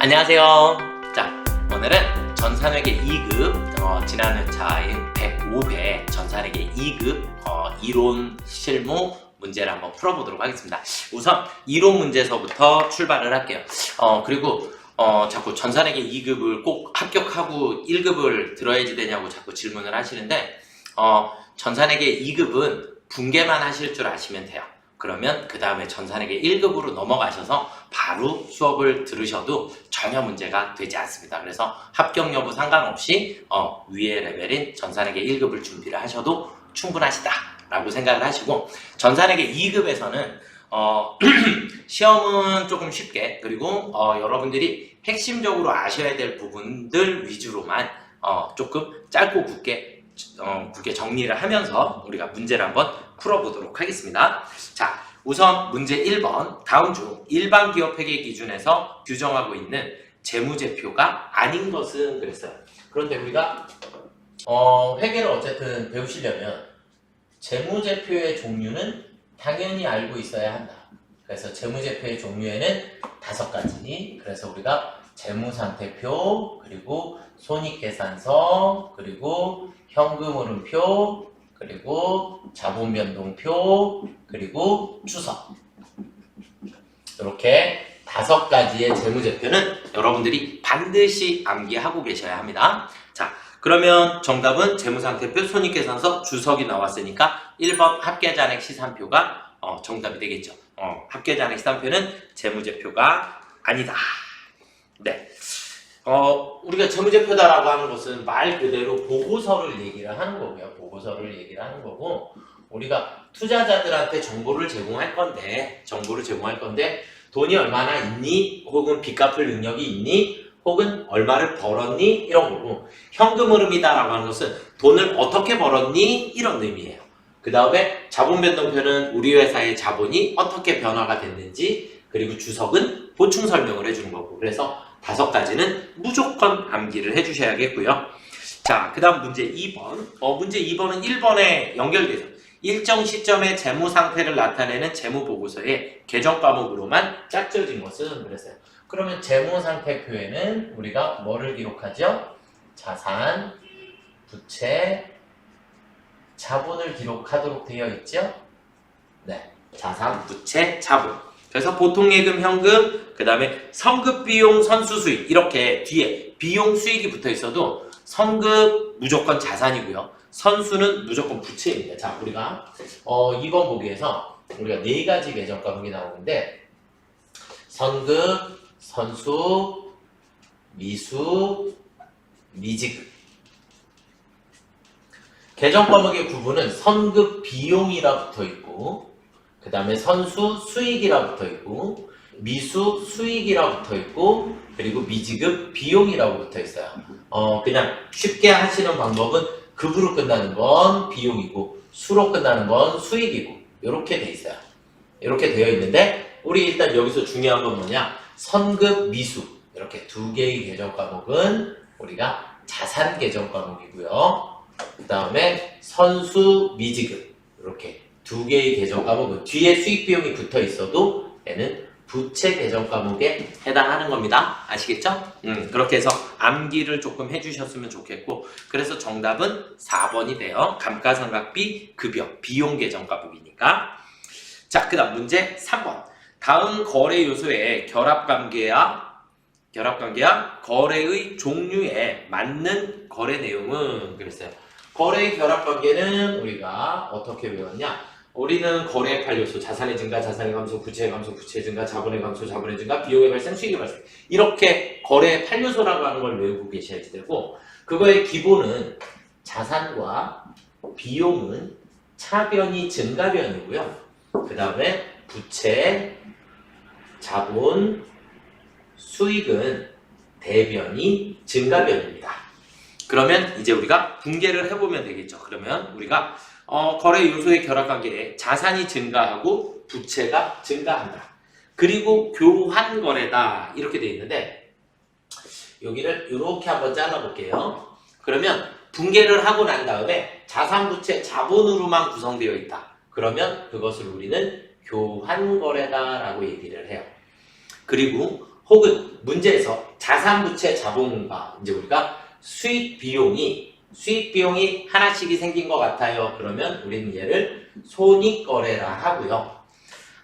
안녕하세요. 자, 오늘은 전산회계 2급 지난 회차인 105회 전산회계 2급 이론 실무 문제를 한번 풀어보도록 하겠습니다. 우선 이론 문제서부터 출발을 할게요. 그리고 자꾸 전산회계 2급을 꼭 합격하고 1급을 들어야지 되냐고 자꾸 질문을 하시는데 전산회계 2급은 분계만 하실 줄 아시면 돼요. 그러면 그 다음에 전산회계 1급으로 넘어가셔서 바로 수업을 들으셔도 전혀 문제가 되지 않습니다. 그래서 합격 여부 상관없이 위의 레벨인 전산회계 1급을 준비를 하셔도 충분하시다 라고 생각을 하시고, 전산회계 2급에서는 시험은 조금 쉽게, 그리고 여러분들이 핵심적으로 아셔야 될 부분들 위주로만 조금 짧고 굵게 정리를 하면서 우리가 문제를 한번 풀어보도록 하겠습니다. 자, 우선 문제 1번. 다음 중 일반 기업 회계 기준에서 규정하고 있는 재무제표가 아닌 것은 그랬어요. 그런데 우리가 회계를 어쨌든 배우시려면 재무제표의 종류는 당연히 알고 있어야 한다. 그래서 재무제표의 종류에는 5가지. 그래서 우리가 재무상태표, 그리고 손익계산서, 그리고 현금흐름표, 그리고 자본변동표, 그리고 추석. 이렇게 5가지의 재무제표는 여러분들이 반드시 암기하고 계셔야 합니다. 자, 그러면 정답은 재무상태표, 손익계산서, 주석이 나왔으니까 1번 합계잔액 시산표가 정답이 되겠죠. 합계잔액 시산표는 재무제표가 아니다. 네. 우리가 재무제표다라고 하는 것은 말 그대로 보고서를 얘기를 하는 거고요. 보고서를 얘기를 하는 거고, 우리가 투자자들한테 정보를 제공할 건데 돈이 얼마나 있니? 혹은 빚 갚을 능력이 있니? 혹은 얼마를 벌었니? 이런 거고, 현금 흐름이다라고 하는 것은 돈을 어떻게 벌었니? 이런 의미예요. 그 다음에 자본변동표는 우리 회사의 자본이 어떻게 변화가 됐는지, 그리고 주석은 보충 설명을 해주는 거고, 그래서 5가지는 무조건 암기를 해주셔야겠고요. 자, 그 다음 문제 2번. 문제 2번은 1번에 연결돼서 일정 시점의 재무 상태를 나타내는 재무보고서의 계정 과목으로만 짝져진 것은 그랬어요. 그러면 재무 상태표에는 우리가 뭐를 기록하죠? 자산, 부채, 자본을 기록하도록 되어 있죠? 네. 자산, 부채, 자본. 그래서 보통 예금, 현금, 그 다음에 선급 비용, 선수 수익, 이렇게 뒤에 비용 수익이 붙어 있어도 선급 무조건 자산이고요. 선수는 무조건 부채입니다. 자, 우리가 이번 보기에서 우리가 4가지 계정 과목이 나오는데, 선급, 선수, 미수, 미지급. 계정 과목의 구분은 선급 비용이라 붙어 있고, 그 다음에 선수 수익이라 붙어 있고, 미수 수익이라 붙어 있고, 그리고 미지급 비용이라고 붙어 있어요. 그냥 쉽게 하시는 방법은 급으로 끝나는 건 비용이고, 수로 끝나는 건 수익이고, 이렇게 돼 있어요. 이렇게 되어 있는데, 우리 일단 여기서 중요한 건 뭐냐? 선급, 미수. 이렇게 2개의 계정 과목은 우리가 자산 계정 과목이고요. 그 다음에 선수, 미지급. 이렇게 2개의 계정 과목은 뒤에 수익 비용이 붙어 있어도 얘는 부채 계정 과목에 해당하는 겁니다. 아시겠죠? 그렇게 해서 암기를 조금 해주셨으면 좋겠고, 그래서 정답은 4번이 돼요. 감가상각비, 급여, 비용 계정 과목이니까. 자, 그 다음 문제 3번. 다음 거래 요소의 결합관계야 거래의 종류에 맞는 거래 내용은 그랬어요. 거래의 결합관계는 우리가 어떻게 배웠냐? 우리는 거래의 8요소, 자산의 증가, 자산의 감소, 부채의 감소, 부채의 증가, 자본의 감소, 자본의 증가, 비용의 발생, 수익의 발생. 이렇게 거래의 8요소라고 하는 걸 외우고 계셔야지 되고, 그거의 기본은 자산과 비용은 차변이 증가변이고요. 그 다음에 부채, 자본, 수익은 대변이 증가변입니다. 그러면 이제 우리가 분계를 해보면 되겠죠. 그러면 우리가 거래 요소의 결합관계에 자산이 증가하고 부채가 증가한다. 그리고 교환 거래다. 이렇게 되어 있는데, 여기를 이렇게 한번 잘라볼게요. 그러면 분계를 하고 난 다음에 자산, 부채, 자본으로만 구성되어 있다. 그러면 그것을 우리는 교환 거래다라고 얘기를 해요. 그리고 혹은 문제에서 자산 부채 자본과 이제 우리가 수익 비용이 하나씩이 생긴 것 같아요. 그러면 우리는 얘를 손익거래라 하고요.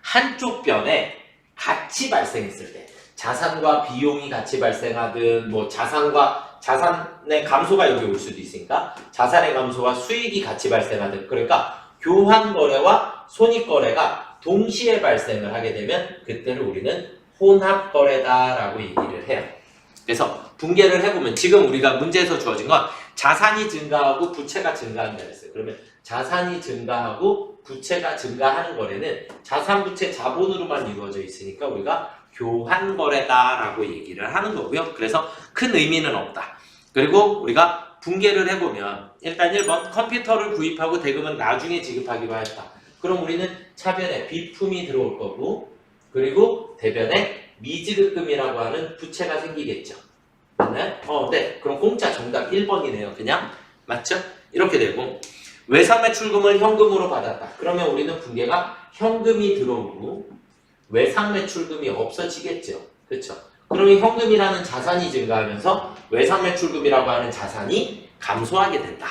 한쪽 변에 같이 발생했을 때 자산과 비용이 같이 발생하든 뭐 자산의 감소가 여기 올 수도 있으니까 자산의 감소와 수익이 같이 발생하든 그러니까 교환거래와 손익거래가 동시에 발생을 하게 되면 그때를 우리는 혼합거래다라고 얘기를 해요. 그래서 분개를 해보면 지금 우리가 문제에서 주어진 건 자산이 증가하고 부채가 증가한다 했어요. 그러면 자산이 증가하고 부채가 증가하는 거래는 자산, 부채, 자본으로만 이루어져 있으니까 우리가 교환거래다라고 얘기를 하는 거고요. 그래서 큰 의미는 없다. 그리고 우리가 분개를 해보면 일단 1번 컴퓨터를 구입하고 대금은 나중에 지급하기로 하였다. 그럼 우리는 차변에 비품이 들어올 거고 그리고 대변에 미지급금이라고 하는 부채가 생기겠죠. 네? 네. 그럼 공짜 정답 1번이네요. 그냥. 맞죠? 이렇게 되고 외상매출금을 현금으로 받았다. 그러면 우리는 분개가 현금이 들어오고 외상매출금이 없어지겠죠. 그렇죠? 그러면 현금이라는 자산이 증가하면서 외상매출금이라고 하는 자산이 감소하게 된다.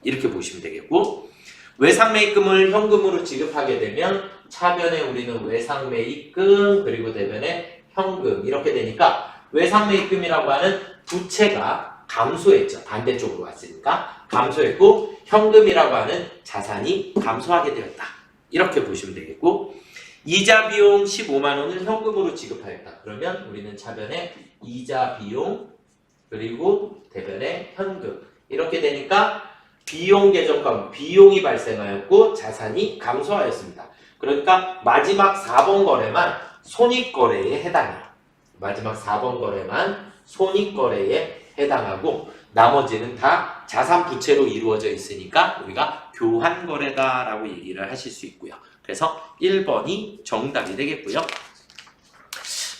이렇게 보시면 되겠고 외상매입금을 현금으로 지급하게 되면 차변에 우리는 외상매입금 그리고 대변에 현금 이렇게 되니까 외상매입금이라고 하는 부채가 감소했죠. 반대쪽으로 왔으니까 감소했고 현금이라고 하는 자산이 감소하게 되었다. 이렇게 보시면 되겠고 이자 비용 15만 원을 현금으로 지급하였다. 그러면 우리는 차변에 이자 비용 그리고 대변에 현금 이렇게 되니까 비용 계정과 비용이 발생하였고 자산이 감소하였습니다. 그러니까 마지막 4번 거래만 손익거래에 해당해요. 마지막 4번 거래만 손익거래에 해당하고 나머지는 다 자산 부채로 이루어져 있으니까 우리가 교환거래다라고 얘기를 하실 수 있고요. 그래서 1번이 정답이 되겠고요.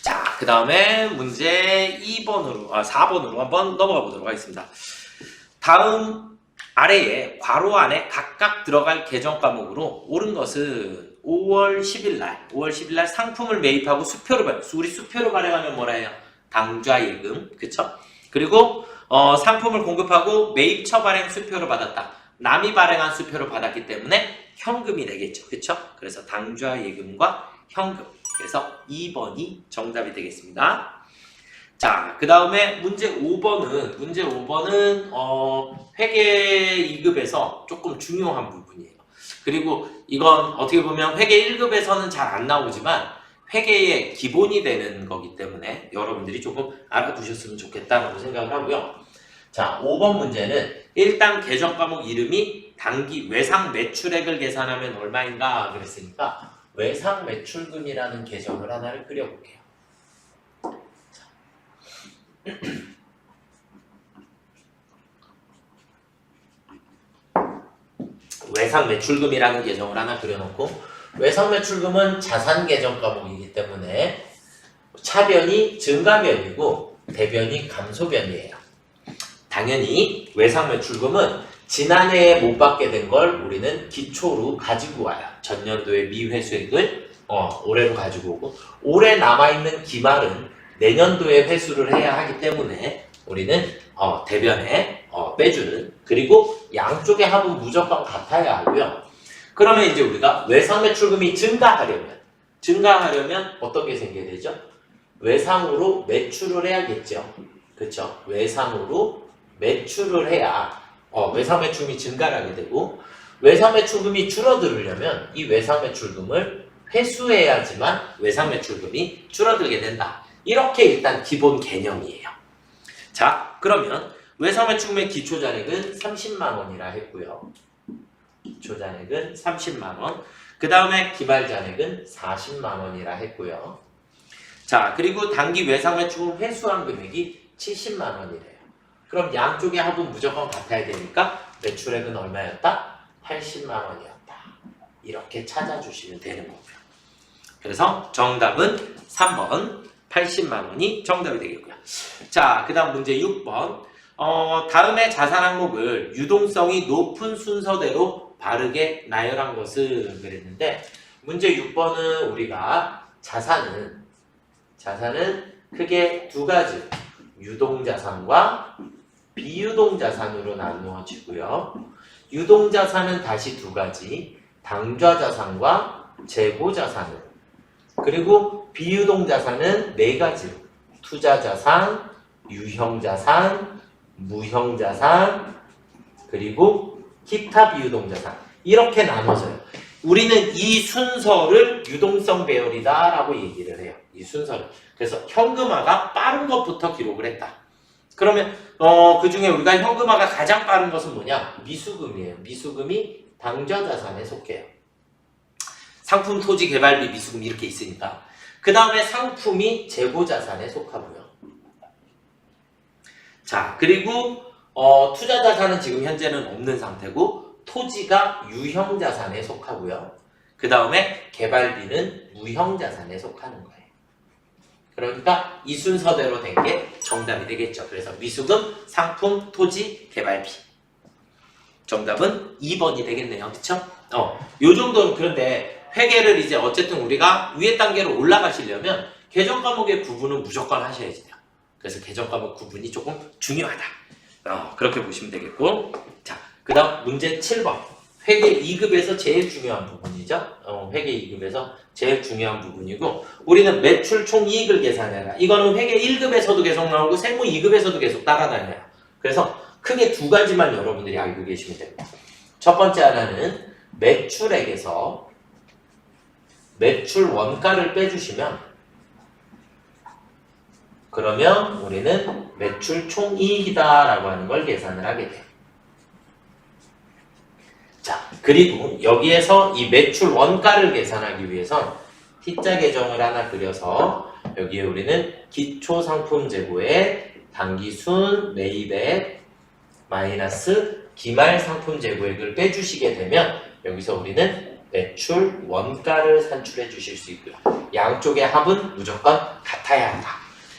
자, 그 다음에 문제 4번으로 한번 넘어가 보도록 하겠습니다. 다음 아래에 괄호 안에 각각 들어갈 계정 과목으로 옳은 것은 5월 10일 날 상품을 매입하고 우리 수표를 발행하면 뭐라 해요? 당좌예금, 그쵸? 그리고 상품을 공급하고 매입처 발행 수표를 받았다. 남이 발행한 수표를 받았기 때문에 현금이 되겠죠, 그쵸? 그래서 당좌예금과 현금. 그래서 2번이 정답이 되겠습니다. 자, 그 다음에 문제 5번은 회계 2급에서 조금 중요한 부분이에요. 그리고 이건 어떻게 보면 회계 1급에서는 잘 안 나오지만 회계의 기본이 되는 거기 때문에 여러분들이 조금 알아두셨으면 좋겠다라고 생각을 하고요. 자, 5번 문제는 일단 계정 과목 이름이 단기 외상 매출액을 계산하면 얼마인가 그랬으니까 외상 매출금이라는 계정을 하나를 그려볼게요. 외상 매출금이라는 계정을 하나 그려놓고 외상 매출금은 자산 계정 과목이기 때문에 차변이 증가변이고 대변이 감소변이에요. 당연히 외상 매출금은 지난해에 못 받게 된 걸 우리는 기초로 가지고 와요. 전년도의 미회수액을 올해로 가지고 오고 올해 남아있는 기말은 내년도에 회수를 해야 하기 때문에 우리는 대변에 빼주는 그리고 양쪽의 합은 무조건 같아야 하고요. 그러면 이제 우리가 외상 매출금이 증가하려면 어떤 게 생겨야 되죠? 외상으로 매출을 해야겠죠. 그렇죠? 외상으로 매출을 해야 외상 매출금이 증가를 하게 되고 외상 매출금이 줄어들으려면 이 외상 매출금을 회수해야지만 외상 매출금이 줄어들게 된다. 이렇게 일단 기본 개념이에요. 자, 그러면 외상 매출금의 기초 잔액은 30만 원이라 했고요. 기초 잔액은 30만 원. 그 다음에 기말 잔액은 40만 원이라 했고요. 자, 그리고 단기 외상 매출금 회수한 금액이 70만 원이래요. 그럼 양쪽의 합은 무조건 같아야 되니까 매출액은 얼마였다? 80만 원이었다. 이렇게 찾아주시면 되는 거고요. 그래서 정답은 3번 80만 원이 정답이 되겠고요. 자, 그 다음 문제 6번. 다음의 자산 항목을 유동성이 높은 순서대로 바르게 나열한 것은 그랬는데 문제 6번은 우리가 자산은 크게 두 가지 유동자산과 비유동자산으로 나누어지고요. 유동자산은 다시 두 가지, 당좌자산과 재고자산으로, 그리고 비유동자산은 네 가지로, 투자자산, 유형자산, 무형자산, 그리고 기타 비유동자산, 이렇게 나눠져요. 우리는 이 순서를 유동성 배열이다 라고 얘기를 해요. 이 순서를. 그래서 현금화가 빠른 것부터 기록을 했다. 그러면 그 중에 우리가 현금화가 가장 빠른 것은 뭐냐? 미수금이에요. 미수금이 당좌자산에 속해요. 상품, 토지, 개발비, 미수금 이렇게 있으니까. 그 다음에 상품이 재고자산에 속하고요. 자, 그리고 투자자산은 지금 현재는 없는 상태고, 토지가 유형자산에 속하고요. 그 다음에 개발비는 무형자산에 속하는 거예요. 그러니까 이 순서대로 된 게 정답이 되겠죠. 그래서 미수금, 상품, 토지, 개발비. 정답은 2번이 되겠네요. 그쵸? 요 정도는. 그런데 회계를 이제 어쨌든 우리가 위에 단계로 올라가시려면 개정 과목의 구분은 무조건 하셔야 돼요. 그래서 개정 과목 구분이 조금 중요하다. 그렇게 보시면 되겠고. 자, 그 다음 문제 7번. 회계 2급에서 제일 중요한 부분이죠. 회계 2급에서 제일 중요한 부분이고, 우리는 매출 총이익을 계산해라. 이거는 회계 1급에서도 계속 나오고 세무 2급에서도 계속 따라다녀요. 그래서 크게 두 가지만 여러분들이 알고 계시면 됩니다. 첫 번째 하나는 매출액에서 매출 원가를 빼주시면, 그러면 우리는 매출 총이익이다 라고 하는 걸 계산을 하게 돼요. 자, 그리고 여기에서 이 매출 원가를 계산하기 위해선 T자 계정을 하나 그려서 여기에 우리는 기초상품 재고에 당기순 매입액 마이너스 기말상품 재고액을 빼주시게 되면 여기서 우리는 매출 원가를 산출해 주실 수 있고요. 양쪽의 합은 무조건 같아야 한다.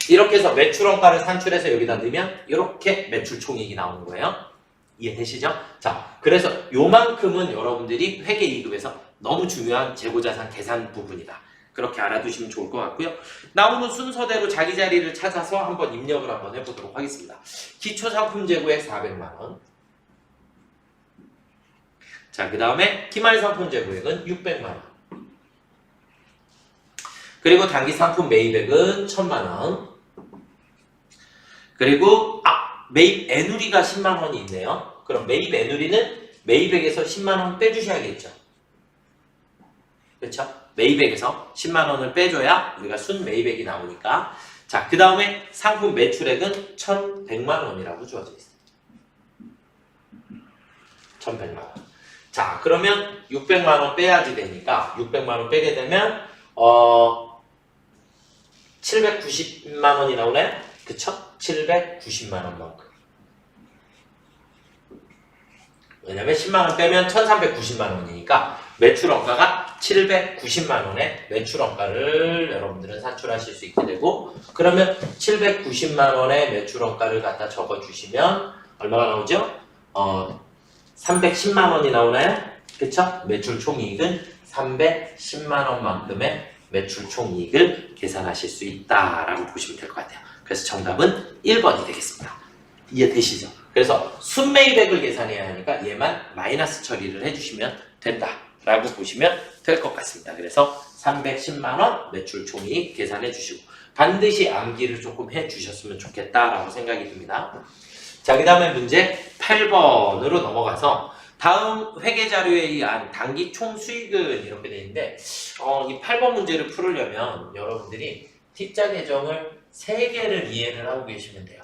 이렇게 해서 매출 원가를 산출해서 여기다 넣으면 이렇게 매출 총액이 나오는 거예요. 이해되시죠? 자, 그래서 요만큼은 여러분들이 회계 2급에서 너무 중요한 재고자산 계산 부분이다. 그렇게 알아두시면 좋을 것 같고요. 나오는 순서대로 자기 자리를 찾아서 한번 입력을 한번 해보도록 하겠습니다. 기초상품 재고액 400만원. 자, 그 다음에 기말상품 재고액은 600만원. 그리고 단기상품 매입액은 1000만원. 그리고 매입 애누리가 10만원이 있네요. 그럼 매입 애누리는 매입액에서 10만원 빼주셔야겠죠. 그렇죠? 매입액에서 10만원을 빼줘야 우리가 순 매입액이 나오니까. 자, 그 다음에 상품 매출액은 1100만원이라고 주어져 있어요. 1100만원. 자, 그러면 600만원 빼야지 되니까 600만원 빼게 되면 790만원이 나오나요? 그쵸? 790만원만큼. 왜냐면 10만원 빼면 1390만원이니까 매출 원가가 790만원의 매출 원가를 여러분들은 산출하실 수 있게 되고, 그러면 790만원의 매출 원가를 갖다 적어주시면 얼마가 나오죠? 310만원이 나오나요? 그쵸? 매출 총이익은 310만원만큼의 매출 총이익을 계산하실 수 있다라고 보시면 될 것 같아요. 그래서 정답은 1번이 되겠습니다. 이해되시죠? 그래서 순매입액을 계산해야 하니까 얘만 마이너스 처리를 해주시면 된다라고 보시면 될 것 같습니다. 그래서 310만원 매출 총이익 계산해 주시고 반드시 암기를 조금 해주셨으면 좋겠다라고 생각이 듭니다. 자, 그 다음에 문제 8번으로 넘어가서 다음 회계자료에 의한 단기 총수익은 이렇게 되어 있는데 이 8번 문제를 풀으려면 여러분들이 T자 계정을 3개를 이해를 하고 계시면 돼요.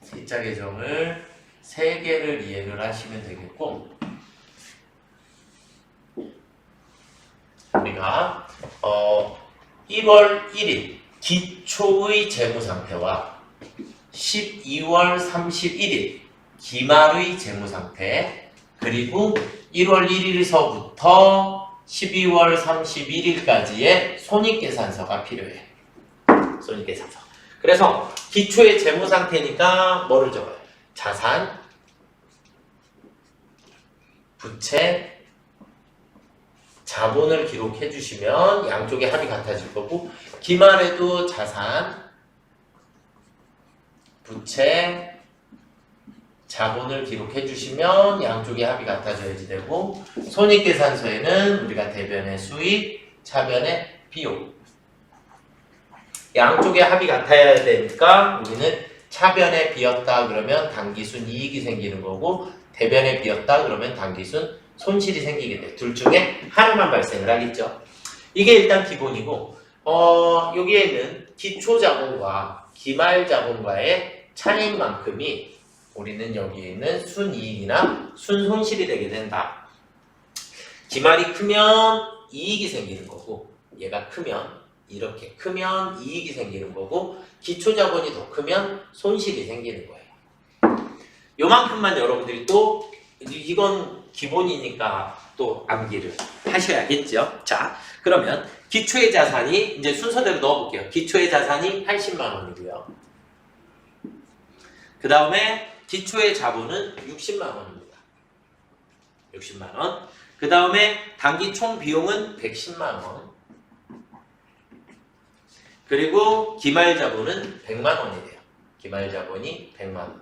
T자 계정을 3개를 이해를 하시면 되겠고, 우리가 1월 1일 기초의 재무상태와 12월 31일 기말의 재무상태, 그리고 1월 1일서부터 12월 31일까지의 손익계산서가 필요해요. 손익계산서. 그래서 기초의 재무상태니까 뭐를 적어요? 자산, 부채, 자본을 기록해 주시면 양쪽의 합이 같아질 거고, 기말에도 자산, 부채, 자본을 기록해 주시면 양쪽의 합이 같아져야지 되고, 손익계산서에는 우리가 대변의 수익, 차변의 비용, 양쪽의 합이 같아야 되니까 우리는 차변에 비었다 그러면 단기순 이익이 생기는 거고, 대변에 비었다 그러면 단기순 손실이 생기게 돼. 둘 중에 하나만 발생을 하겠죠. 이게 일단 기본이고, 여기에는 기초자본과 기말자본과의 차이만큼이 우리는 여기에 있는 순이익이나 순손실이 되게 된다. 기말이 크면 이익이 생기는 거고, 얘가 크면 이렇게 크면 이익이 생기는 거고, 기초자본이 더 크면 손실이 생기는 거예요. 요만큼만 여러분들이 또 이건 기본이니까 또 암기를 하셔야겠죠. 자, 그러면 기초의 자산이 이제 순서대로 넣어볼게요. 기초의 자산이 80만 원이고요. 그 다음에 기초의 자본은 60만 원입니다. 60만 원. 그 다음에 단기 총 비용은 110만 원. 그리고 기말 자본은 100만 원이 돼요. 기말 자본이 100만 원.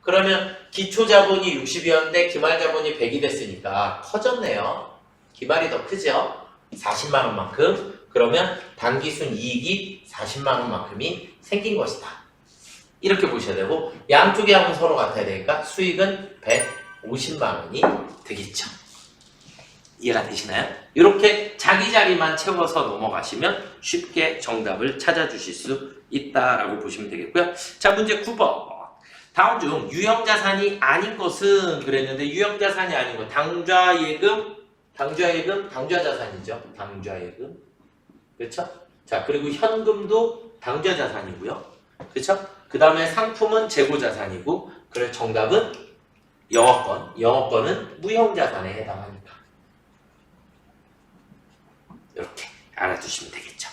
그러면 기초 자본이 60이었는데 기말 자본이 100이 됐으니까 커졌네요. 기말이 더 크죠? 40만 원만큼. 그러면 단기순 이익이 40만 원만큼이 생긴 것이다. 이렇게 보셔야 되고, 양쪽의 합은 서로 같아야 되니까 수익은 150만 원이 되겠죠. 이해가 되시나요? 이렇게 자기 자리만 채워서 넘어가시면 쉽게 정답을 찾아주실 수 있다라고 보시면 되겠고요. 자, 문제 9번. 다음 중 유형자산이 아닌 것은 그랬는데, 유형자산이 아닌 것, 당좌예금, 당좌자산이죠. 당좌예금. 그렇죠? 자, 그리고 현금도 당좌자산이고요. 그렇죠? 그 다음에 상품은 재고자산이고, 그래서 정답은 영어권은 무형자산에 해당하니까. 이렇게 알아두시면 되겠죠.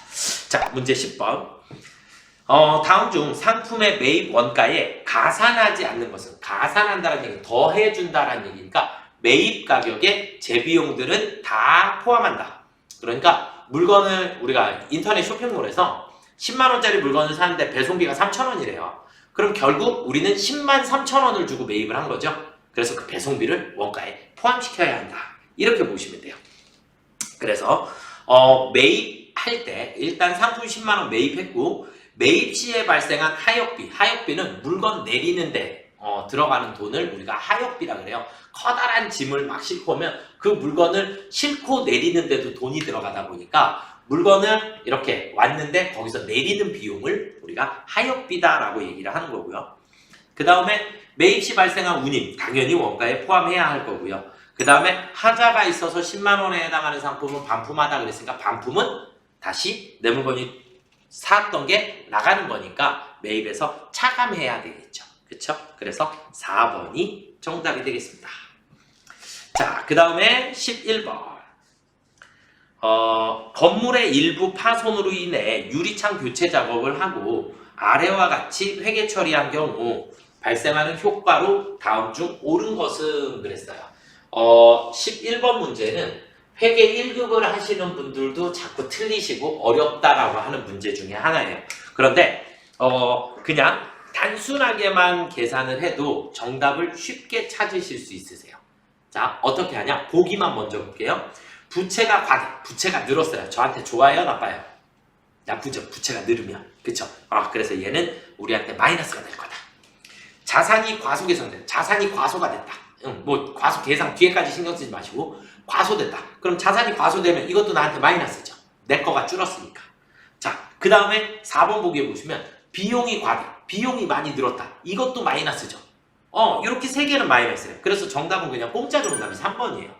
자, 문제 10번. 다음 중 상품의 매입 원가에 가산하지 않는 것은, 가산한다는 얘기는 더해준다는 얘기니까 매입 가격에 재비용들은 다 포함한다. 그러니까 물건을 우리가 인터넷 쇼핑몰에서 10만원짜리 물건을 사는데 배송비가 3,000원이래요. 그럼 결국 우리는 10만 3천원을 주고 매입을 한 거죠. 그래서 그 배송비를 원가에 포함시켜야 한다. 이렇게 보시면 돼요. 그래서 매입할 때 일단 상품 10만원 매입했고, 매입 시에 발생한 하역비는 물건 내리는데 들어가는 돈을 우리가 하역비라 그래요. 커다란 짐을 막 싣고 오면 그 물건을 싣고 내리는데도 돈이 들어가다 보니까 물건을 이렇게 왔는데 거기서 내리는 비용을 우리가 하역비다라고 얘기를 하는 거고요. 그 다음에 매입 시 발생한 운임, 당연히 원가에 포함해야 할 거고요. 그 다음에 하자가 있어서 10만 원에 해당하는 상품은 반품하다 그랬으니까 반품은 다시 내 물건이 샀던 게 나가는 거니까 매입에서 차감해야 되겠죠. 그쵸? 그래서 4번이 정답이 되겠습니다. 자, 그 다음에 11번. 건물의 일부 파손으로 인해 유리창 교체 작업을 하고 아래와 같이 회계 처리한 경우 발생하는 효과로 다음 중 옳은 것은 그랬어요. 11번 문제는 회계 1급을 하시는 분들도 자꾸 틀리시고 어렵다라고 하는 문제 중에 하나예요. 그런데 그냥 단순하게만 계산을 해도 정답을 쉽게 찾으실 수 있으세요. 자, 어떻게 하냐? 보기만 먼저 볼게요. 부채가 과대, 부채가 늘었어요. 저한테 좋아요, 나빠요? 나쁘죠. 부채가 늘으면. 그쵸? 그래서 얘는 우리한테 마이너스가 될 거다. 자산이 과소 개선됐다. 자산이 과소가 됐다. 뭐 과소 계산 뒤에까지 신경 쓰지 마시고 과소됐다. 그럼 자산이 과소되면 이것도 나한테 마이너스죠. 내 거가 줄었으니까. 자, 그 다음에 4번 보기에 보시면 비용이 과대, 비용이 많이 늘었다. 이것도 마이너스죠. 이렇게 세 개는 마이너스예요. 그래서 정답은 그냥 공짜 정답이 3번이에요.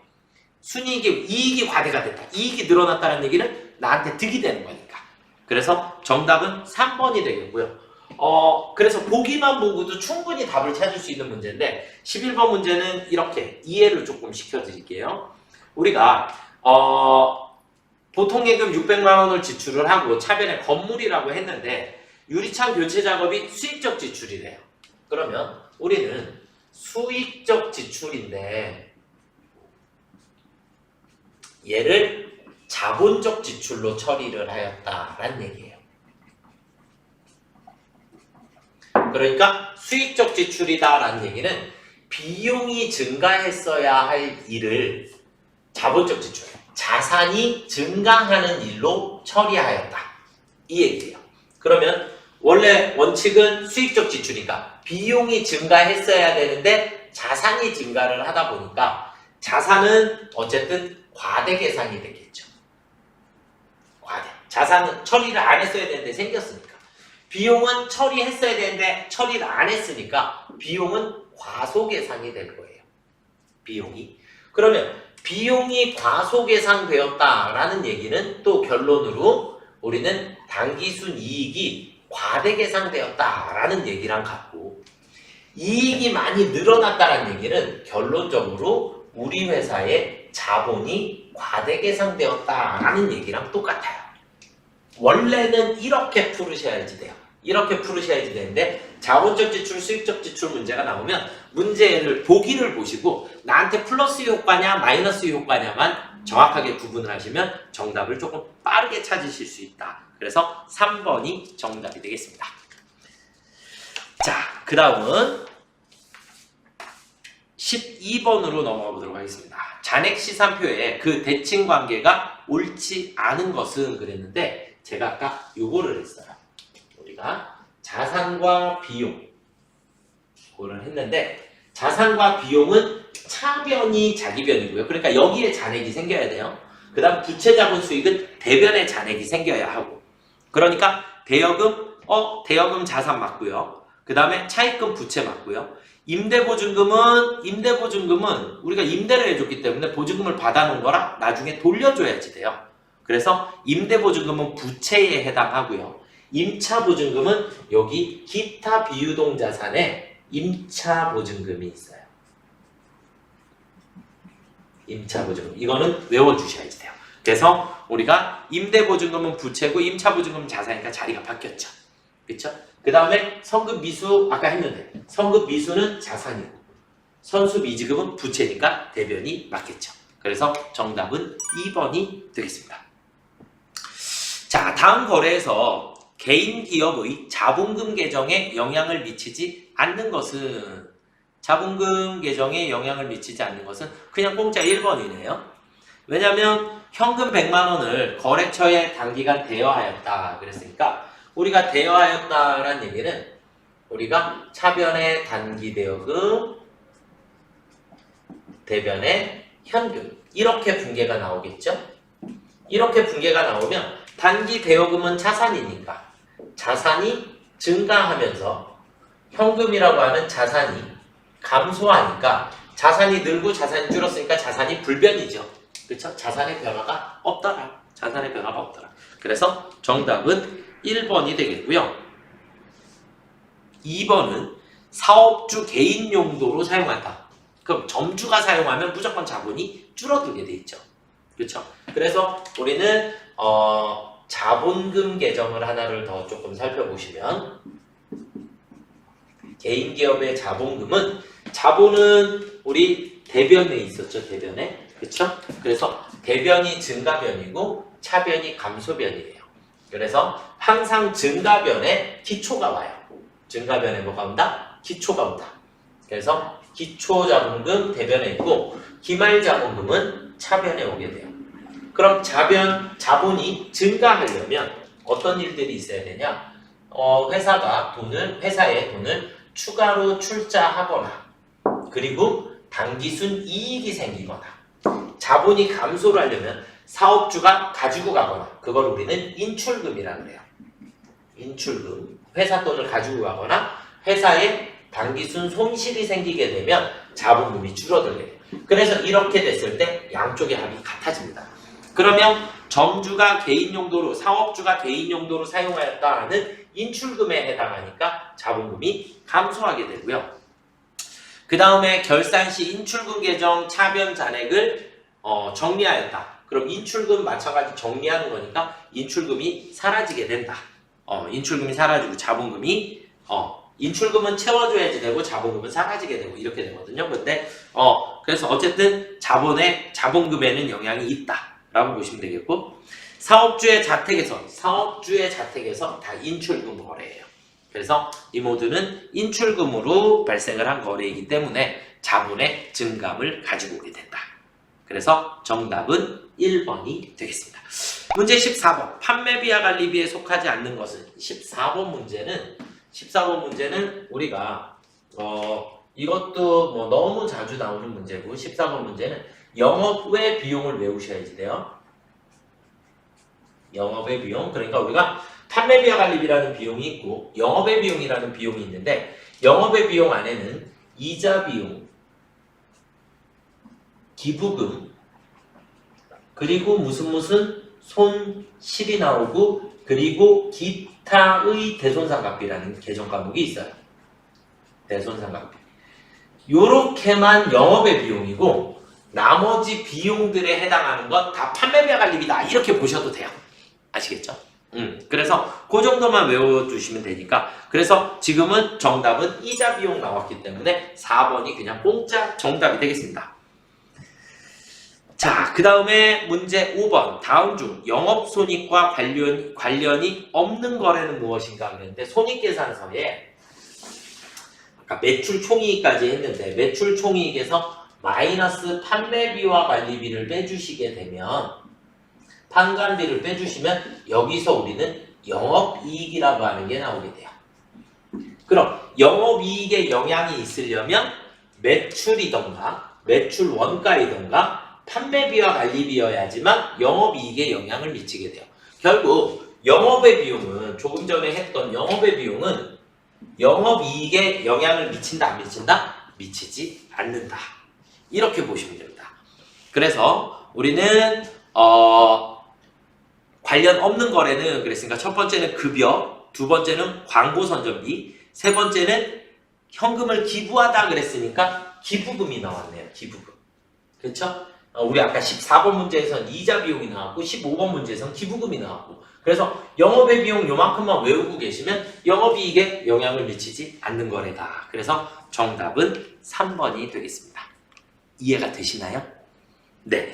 순이익이, 이익이 과대가 됐다. 이익이 늘어났다는 얘기는 나한테 득이 되는 거니까. 그래서 정답은 3번이 되겠고요. 그래서 보기만 보고도 충분히 답을 찾을 수 있는 문제인데 11번 문제는 이렇게 이해를 조금 시켜드릴게요. 우리가 보통 예금 600만 원을 지출을 하고 차변에 건물이라고 했는데 유리창 교체 작업이 수익적 지출이래요. 그러면 우리는 수익적 지출인데 얘를 자본적 지출로 처리를 하였다라는 얘기예요. 그러니까 수익적 지출이다라는 얘기는 비용이 증가했어야 할 일을 자본적 지출, 자산이 증가하는 일로 처리하였다. 이 얘기예요. 그러면 원래 원칙은 수익적 지출이니까 비용이 증가했어야 되는데 자산이 증가를 하다 보니까 자산은 어쨌든 과대 계산이 되겠죠. 과대. 자산은 처리를 안 했어야 되는데 생겼으니까. 비용은 처리했어야 되는데 처리를 안 했으니까 비용은 과소계산이 될 거예요. 비용이. 그러면 비용이 과소계산되었다라는 얘기는 또 결론으로 우리는 당기순 이익이 과대계산되었다라는 얘기랑 같고, 이익이 많이 늘어났다는 얘기는 결론적으로 우리 회사의 자본이 과대계산되었다라는 얘기랑 똑같아요. 원래는 이렇게 풀으셔야지 돼요. 이렇게 풀으셔야지 되는데 자본적 지출, 수익적 지출 문제가 나오면 문제를 보기를 보시고 나한테 플러스 효과냐 마이너스 효과냐만 정확하게 구분을 하시면 정답을 조금 빠르게 찾으실 수 있다. 그래서 3번이 정답이 되겠습니다. 자, 그 다음은 12번으로 넘어가 보도록 하겠습니다. 잔액시산표에 그 대칭 관계가 옳지 않은 것은 그랬는데 제가 아까 요거를 했어요. 우리가 자산과 비용 그거를 했는데 자산과 비용은 차변이 자기변이고요. 그러니까 여기에 잔액이 생겨야 돼요. 그 다음 부채자본 수익은 대변에 잔액이 생겨야 하고, 그러니까 대여금 자산 맞고요. 그 다음에 차입금 부채 맞고요. 임대보증금은 우리가 임대를 해줬기 때문에 보증금을 받아놓은 거라 나중에 돌려줘야지 돼요. 그래서 임대보증금은 부채에 해당하고요. 임차보증금은 여기 기타 비유동 자산에 임차보증금이 있어요. 임차보증금. 이거는 외워주셔야지 돼요. 그래서 우리가 임대보증금은 부채고 임차보증금은 자산이니까 자리가 바뀌었죠. 그렇죠? 그 다음에 성급미수 아까 했는데 성급미수는 자산이고 선수미지금은 부채니까 대변이 맞겠죠. 그래서 정답은 2번이 되겠습니다. 자, 다음 거래에서 개인 기업의 자본금 계정에 영향을 미치지 않는 것은, 자본금 계정에 영향을 미치지 않는 것은 그냥 공짜 1번이네요. 왜냐하면 현금 100만 원을 거래처에 단기간 대여하였다 그랬으니까 우리가 대여하였다라는 얘기는 우리가 차변의 단기 대여금, 대변의 현금 이렇게 분계가 나오겠죠. 이렇게 분계가 나오면 단기 대여금은 자산이니까 자산이 증가하면서 현금이라고 하는 자산이 감소하니까 자산이 늘고 자산이 줄었으니까 자산이 불변이죠. 그렇죠? 자산의 변화가 없더라. 자산의 변화가 없더라. 그래서 정답은 1번이 되겠고요. 2번은 사업주 개인 용도로 사용한다. 그럼 점주가 사용하면 무조건 자본이 줄어들게 돼 있죠. 그렇죠? 그래서 우리는 자본금 계정을 하나를 더 조금 살펴보시면 개인 기업의 자본은 우리 대변에 있었죠. 대변에. 그렇죠? 그래서 대변이 증가변이고 차변이 감소변이에요. 그래서 항상 증가변에 기초가 와요. 증가변에 뭐가 온다? 기초가 온다. 그래서 기초자본금 대변에 있고 기말자본금은 차변에 오게 돼요. 그럼 자본이 증가하려면 어떤 일들이 있어야 되냐? 회사에 돈을 추가로 출자하거나 그리고 당기순 이익이 생기거나, 자본이 감소를 하려면 사업주가 가지고 가거나, 그걸 우리는 인출금이라고 그래요. 인출금. 회사 돈을 가지고 가거나 회사에 당기순 손실이 생기게 되면 자본금이 줄어들게 돼요. 그래서 이렇게 됐을 때 양쪽의 합이 같아집니다. 그러면 점주가 개인 용도로, 사업주가 개인 용도로 사용하였다는 인출금에 해당하니까 자본금이 감소하게 되고요. 그 다음에 결산 시 인출금 계정 차변 잔액을 정리하였다. 그럼 인출금 마찬가지 정리하는 거니까 인출금이 사라지게 된다. 인출금이 사라지고 자본금이 인출금은 채워줘야지 되고 자본금은 사라지게 되고 이렇게 되거든요. 근데 그래서 어쨌든 자본금에는 영향이 있다 라고 보시면 되겠고, 사업주의 자택에서 다 인출금 거래예요. 그래서 이 모두는 인출금으로 발생을 한 거래이기 때문에 자본의 증감을 가지고 오게 된다. 그래서 정답은 1번이 되겠습니다. 문제 14번. 판매비와 관리비에 속하지 않는 것은 14번 문제는 우리가 이것도 뭐 너무 자주 나오는 문제고 14번 문제는 영업외 비용을 외우셔야지 돼요. 영업외 비용. 그러니까 우리가 판매비와 관리비라는 비용이 있고 영업외 비용이라는 비용이 있는데 영업외 비용 안에는 이자 비용, 기부금, 그리고 무슨 손실이 나오고 그리고 기타의 대손상각비라는 개정 과목이 있어요. 대손상각비. 요렇게만 영업의 비용이고 나머지 비용들에 해당하는 건 다 판매비와 관리비다. 이렇게 보셔도 돼요. 아시겠죠? 그래서 그 정도만 외워주시면 되니까 그래서 지금은 정답은 이자 비용 나왔기 때문에 4번이 그냥 공짜 정답이 되겠습니다. 자, 그 다음에 문제 5번. 다음 중 영업손익과 관련이 없는 거래는 무엇인가 그랬는데 손익계산서에 아까 매출 총이익까지 했는데 매출 총이익에서 마이너스 판매비와 관리비를 빼주시게 되면 판관비를 빼주시면 여기서 우리는 영업이익이라고 하는 게 나오게 돼요. 그럼 영업이익에 영향이 있으려면 매출이던가 매출 원가이던가 판매비와 관리비여야지만 영업이익에 영향을 미치게 돼요. 결국 영업의 비용은 조금 전에 했던 영업의 비용은 영업이익에 영향을 미친다 안 미친다? 미치지 않는다. 이렇게 보시면 됩니다. 그래서 우리는 관련 없는 거래는 그랬으니까 첫 번째는 급여, 두 번째는 광고 선전비, 세 번째는 현금을 기부하다 그랬으니까 기부금이 나왔네요. 기부금. 그렇죠? 우리 아까 14번 문제에서는 이자 비용이 나왔고 15번 문제에서는 기부금이 나왔고 그래서 영업의 비용 요만큼만 외우고 계시면 영업이익에 영향을 미치지 않는 거래다. 그래서 정답은 3번이 되겠습니다. 이해가 되시나요? 네,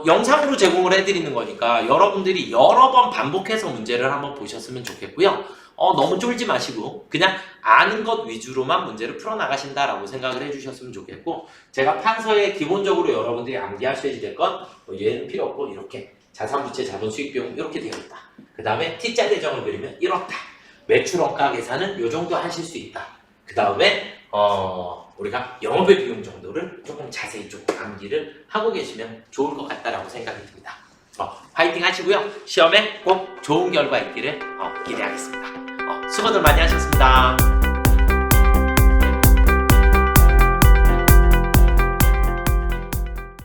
영상으로 제공을 해드리는 거니까 여러분들이 여러 번 반복해서 문제를 한번 보셨으면 좋겠고요. 너무 쫄지 마시고 그냥 아는 것 위주로만 문제를 풀어나가신다라고 생각을 해주셨으면 좋겠고 제가 판서에 기본적으로 여러분들이 암기하셔야 될 건 얘는 필요 없고 이렇게 자산부채 자본수익비용 이렇게 되어 있다. 그 다음에 T자 대정을 그리면 이렇다. 매출원가 계산은 요 정도 하실 수 있다. 그 다음에 우리가 영업의 비용 정도를 조금 자세히 조금 암기를 하고 계시면 좋을 것 같다라고 생각이 듭니다. 파이팅 하시고요. 시험에 꼭 좋은 결과 있기를 기대하겠습니다. 수고들 많이 하셨습니다.